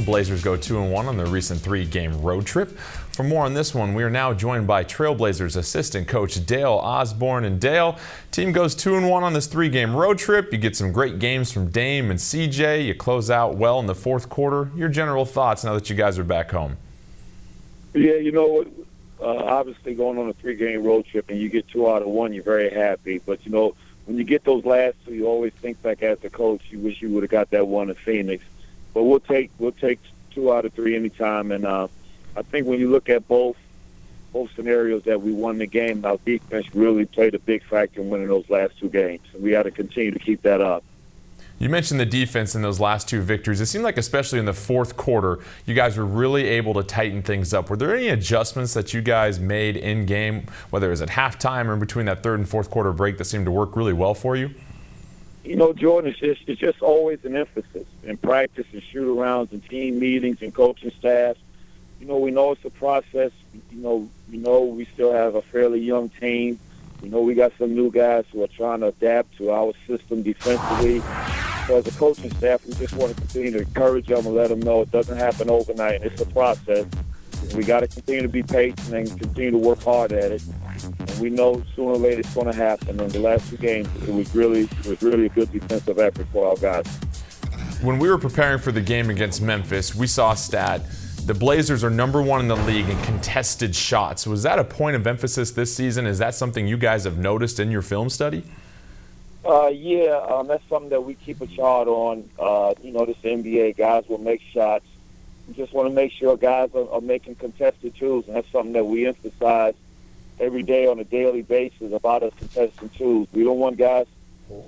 Blazers go 2-1 on their recent 3-game road trip. For more on this one, we are now joined by Trailblazers assistant coach Dale Osbourne. And Dale, team goes 2-1 on this 3-game road trip. You get some great games from Dame and CJ. You close out well in the fourth quarter. Your general thoughts now that you guys are back home? Yeah, you know, obviously going on a 3-game road trip and you get 2 out of 1, you're very happy. But, you know, when you get those last 2, you always think back as a coach, you wish you would have got that one in Phoenix. But we'll take 2 out of 3 anytime. And I think when you look at both scenarios that we won the game, our defense really played a big factor in winning those last 2 games. And we got to continue to keep that up. You mentioned the defense in those last 2 victories. It seemed like especially in the fourth quarter, you guys were really able to tighten things up. Were there any adjustments that you guys made in game, whether it was at halftime or in between that third and fourth quarter break, that seemed to work really well for you? You know, Jordan, it's just always an emphasis in practice and shoot-arounds and team meetings and coaching staff. You know, we know it's a process. You know we still have a fairly young team. You know we got some new guys who are trying to adapt to our system defensively. So as a coaching staff, we just want to continue to encourage them and let them know it doesn't happen overnight. It's a process. We got to continue to be patient and continue to work hard at it. And we know sooner or later it's going to happen. In the last 2 games, it was really a good defensive effort for our guys. When we were preparing for the game against Memphis, we saw a stat. The Blazers are #1 in the league in contested shots. Was that a point of emphasis this season? Is that something you guys have noticed in your film study? That's something that we keep a chart on. You know, this NBA, guys will make shots. We just want to make sure guys are making contested twos, and that's something that we emphasize every day on a daily basis about us contesting twos. We don't want guys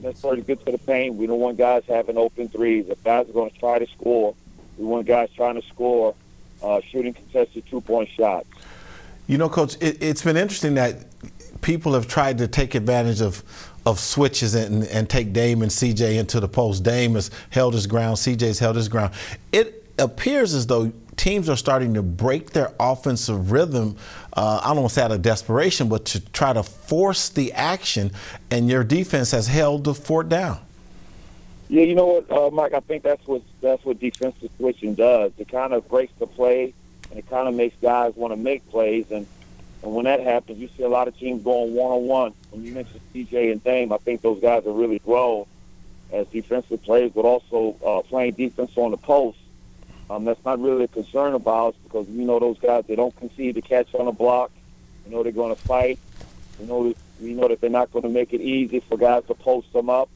necessarily to get to the paint. We don't want guys having open threes. If guys are going to try to score, we want guys trying to score, shooting contested 2-point shots. You know, Coach, it's been interesting that people have tried to take advantage of switches and take Dame and CJ into the post. Dame has held his ground. CJ's held his ground. It appears as though teams are starting to break their offensive rhythm, I don't want to say out of desperation, but to try to force the action, and your defense has held the fort down. Yeah, you know what, Mike, I think that's what defensive switching does. It kind of breaks the play, and it kind of makes guys want to make plays. And when that happens, you see a lot of teams going one-on-one. When you mentioned CJ and Dame, I think those guys are really grown as defensive players, but also playing defense on the post. That's not really a concern of ours because we know those guys, they don't concede to catch on the block. We know they're going to fight. We know that they're not going to make it easy for guys to post them up.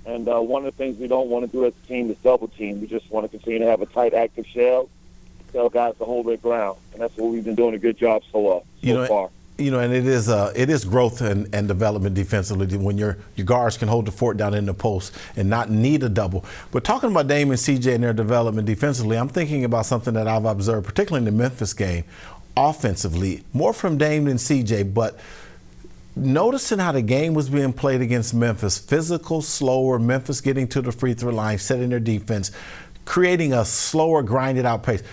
And one of the things we don't want to do as a team is double team. We just want to continue to have a tight, active shell, tell guys to hold their ground. And that's what we've been doing a good job so far. You know, and it is growth and development defensively when your guards can hold the fort down in the post and not need a double. But talking about Dame and CJ and their development defensively, I'm thinking about something that I've observed, particularly in the Memphis game, offensively, more from Dame than CJ, but noticing how the game was being played against Memphis, physical, slower, Memphis getting to the free throw line, setting their defense, creating a slower, grinded out pace.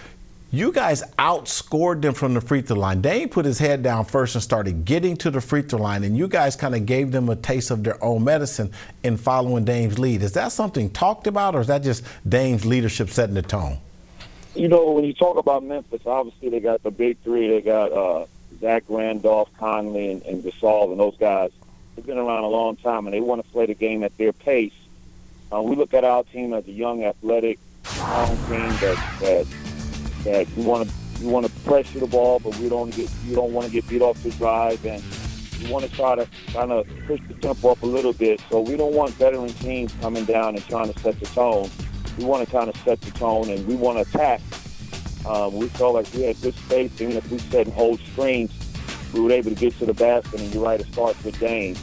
You guys outscored them from the free throw line. Dame put his head down first and started getting to the free throw line, and you guys kind of gave them a taste of their own medicine in following Dame's lead. Is that something talked about, or is that just Dame's leadership setting the tone? You know, when you talk about Memphis, obviously they got the big three. They got Zach Randolph, Conley, and Gasol, and those guys. They've been around a long time, and they want to play the game at their pace. We look at our team as a young, athletic, strong team that you want to pressure the ball, but you don't want to get beat off the drive, and you want to try to kind of push the tempo up a little bit. So we don't want veteran teams coming down and trying to set the tone. We want to kind of set the tone, and we want to attack. We felt like we had good space, even if we set and hold screens, we were able to get to the basket, and you're right, it starts with Dame.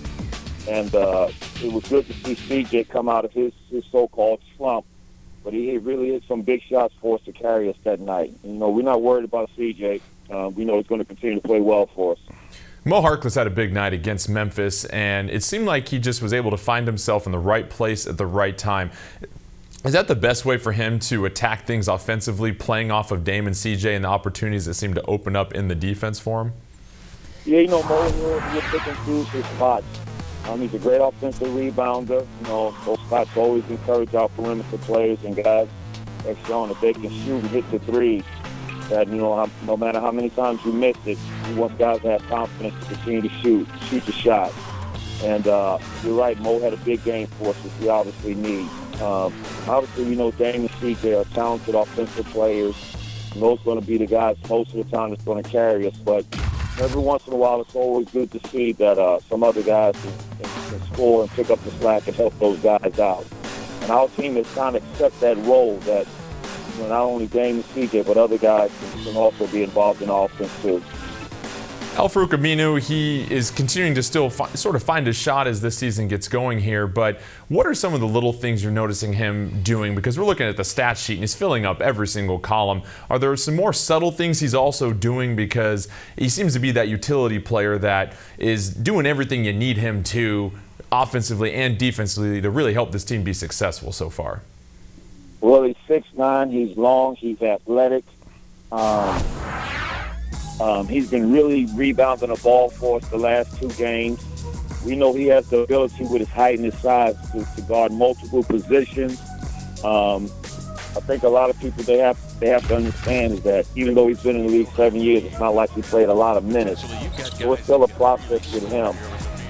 And it was good to see CJ come out of his so-called slump. But he really hit some big shots for us to carry us that night. You know, we're not worried about CJ. We know he's going to continue to play well for us. Mo Harkless had a big night against Memphis, and it seemed like he just was able to find himself in the right place at the right time. Is that the best way for him to attack things offensively, playing off of Dame and CJ and the opportunities that seem to open up in the defense for him? Yeah, you know, Mo will pick and choose his spots. He's a great offensive rebounder. You know, those spots always encourage our perimeter players and guys have shown that they can shoot and hit the three. That, no matter how many times you miss it, you want guys to have confidence to continue to shoot the shot. And you're right, Mo had a big game for us, which we obviously need. Obviously, we know Dame and CJ are talented offensive players. And those are going to be the guys most of the time that's going to carry us. But every once in a while, it's always good to see that some other guys can score and pick up the slack and help those guys out. And our team has kind of accept that role that not only Dame and CJ, but other guys can also be involved in offense too. Al-Farouq Aminu, he is continuing to still sort of find his shot as this season gets going here, but what are some of the little things you're noticing him doing? Because we're looking at the stat sheet and he's filling up every single column. Are there some more subtle things he's also doing? Because he seems to be that utility player that is doing everything you need him to offensively and defensively to really help this team be successful so far. Well, he's 6'9", he's long, he's athletic. He's been really rebounding the ball for us the last 2 games. We know he has the ability with his height and his size to guard multiple positions. I think a lot of people they have to understand is that even though he's been in the league 7 years, it's not like he played a lot of minutes. So it's still a process with him.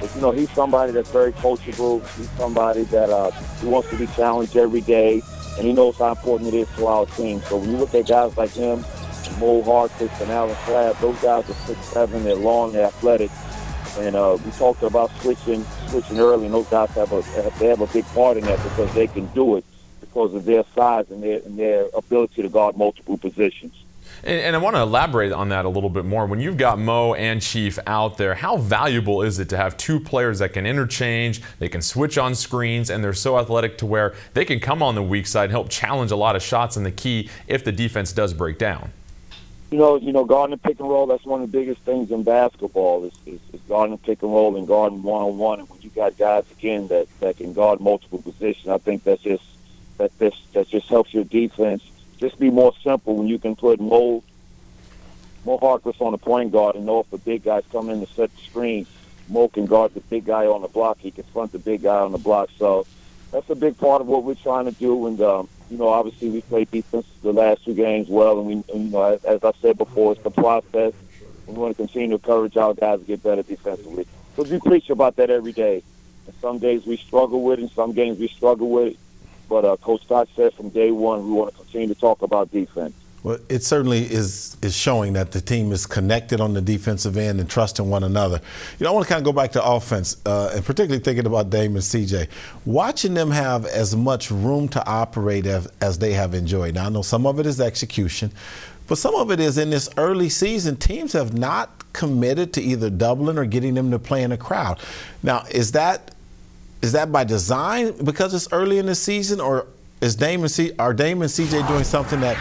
But, he's somebody that's very coachable. He's somebody that he wants to be challenged every day, and he knows how important it is to our team. So when you look at guys like him, Mo Harkless and Alan Flab, those guys are 6'7", they're long, they're athletic. And we talked about switching early, and those guys have a big part in that because they can do it because of their size and their ability to guard multiple positions. And I want to elaborate on that a little bit more. When you've got Mo and Chief out there, how valuable is it to have 2 players that can interchange, they can switch on screens, and they're so athletic to where they can come on the weak side and help challenge a lot of shots in the key if the defense does break down? Guarding the pick and roll, that's one of the biggest things in basketball is guarding the pick and roll and guarding one-on-one. And when you got guys, again, that can guard multiple positions, I think that just helps your defense just be more simple when you can put Mo Harkless on the point guard and know if the big guy's coming in to set the screen, Mo can guard the big guy on the block. He can front the big guy on the block. So that's a big part of what we're trying to do. And, obviously we played defense the last 2 games well. And as I said before, it's the process. We want to continue to encourage our guys to get better defensively. Because we preach about that every day. And some days we struggle with it, and some games we struggle with it. But Coach Scott said from day one we want to continue to talk about defense. Well, it certainly is showing that the team is connected on the defensive end and trusting one another. I want to kind of go back to offense, and particularly thinking about Dame and CJ. Watching them have as much room to operate as they have enjoyed. Now, I know some of it is execution, but some of it is in this early season, teams have not committed to either doubling or getting them to play in a crowd. Now, is that by design because it's early in the season, or are Dame and CJ doing something that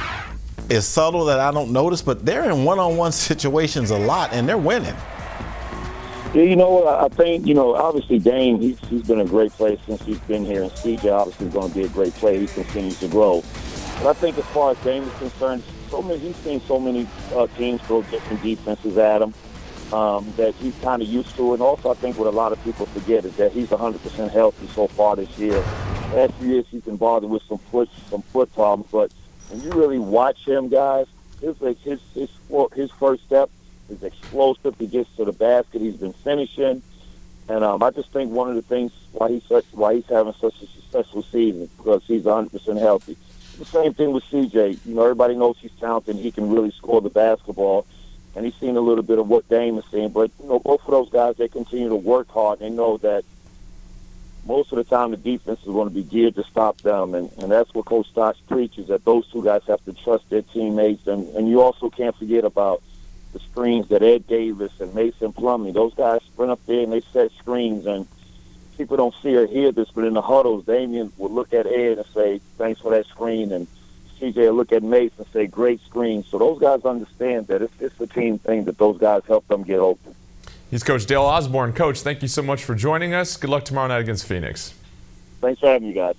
is subtle that I don't notice, but they're in one-on-one situations a lot, and they're winning? Yeah, I think, obviously Dame, he's been a great player since he's been here, and CJ obviously is going to be a great player. He continues to grow. But I think as far as Dame is concerned, he's seen so many teams throw different defenses at him that he's kind of used to. And also I think what a lot of people forget is that he's 100% healthy so far this year. Last few years he's been bothered with some foot problems, but when you really watch him, guys, his first step is explosive. He gets to the basket. He's been finishing, and I just think one of the things why he's having such a successful season because he's 100% healthy. The same thing with CJ. Everybody knows he's talented. He can really score the basketball, and he's seen a little bit of what Dame is seeing. But both of those guys, they continue to work hard. They know that most of the time the defense is going to be geared to stop them, and that's what Coach Stotts preaches, that those 2 guys have to trust their teammates. And you also can't forget about the screens that Ed Davis and Mason Plumlee, those guys sprint up there and they set screens, and people don't see or hear this, but in the huddles, Damian would look at Ed and say, thanks for that screen, and CJ will look at Mason and say, great screen. So those guys understand that it's a team thing, that those guys help them get open. He's Coach Dale Osbourne. Coach, thank you so much for joining us. Good luck tomorrow night against Phoenix. Thanks for having me, guys.